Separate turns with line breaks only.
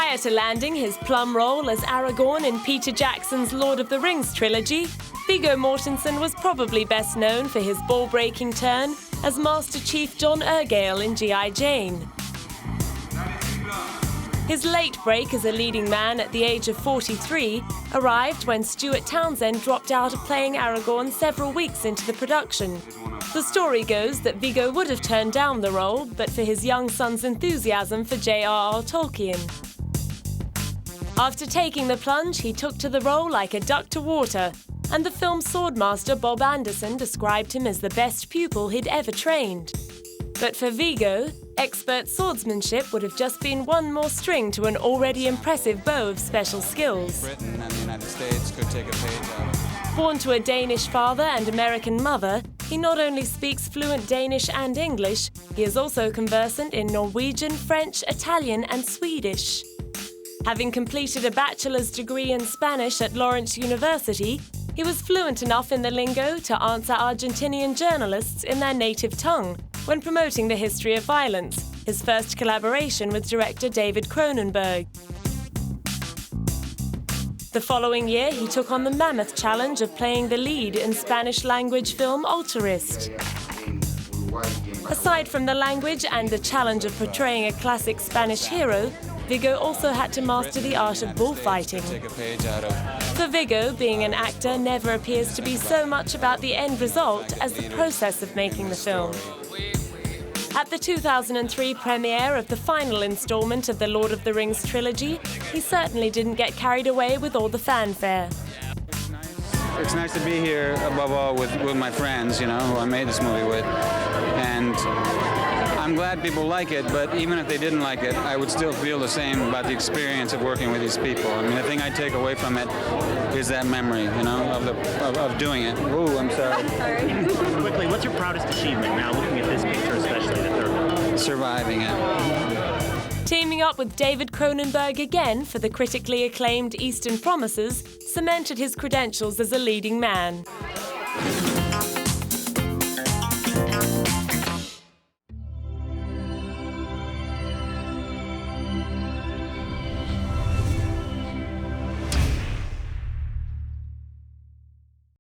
Prior to landing his plum role as Aragorn in Peter Jackson's Lord of the Rings trilogy, Viggo Mortensen was probably best known for his ball-breaking turn as Master Chief John Ergale in G.I. Jane. His late break as a leading man at the age of 43 arrived when Stuart Townsend dropped out of playing Aragorn several weeks into the production. The story goes that Viggo would have turned down the role, but for his young son's enthusiasm for J.R.R. Tolkien. After taking the plunge, he took to the role like a duck to water, and the film's swordmaster Bob Anderson described him as the best pupil he'd ever trained. But for Viggo, expert swordsmanship would have just been one more string to an already impressive bow of special skills.
Britain and the United States could take a page out of.
Born to a Danish father and American mother, he not only speaks fluent Danish and English, he is also conversant in Norwegian, French, Italian and Swedish. Having completed a bachelor's degree in Spanish at Lawrence University, he was fluent enough in the lingo to answer Argentinian journalists in their native tongue when promoting The History of Violence, his first collaboration with director David Cronenberg. The following year, he took on the mammoth challenge of playing the lead in Spanish-language film Altarist. Aside from the language and the challenge of portraying a classic Spanish hero, Viggo also had to master the art of bullfighting. For Viggo, being an actor never appears to be so much about the end result as the process of making the film. At the 2003 premiere of the final installment of the Lord of the Rings trilogy, he certainly didn't get carried away with all the fanfare.
It's nice to be here, above all, with my friends, you know, who I made this movie with. And I'm glad people like it, but even if they didn't like it, I would still feel the same about the experience of working with these people. I mean, the thing I take away from it is that memory, you know, of doing it. Ooh, I'm sorry.
Quickly, what's your proudest achievement now, looking at this picture, especially the third one?
Surviving it.
Teaming up with David Cronenberg again for the critically acclaimed Eastern Promises cemented his credentials as a leading man.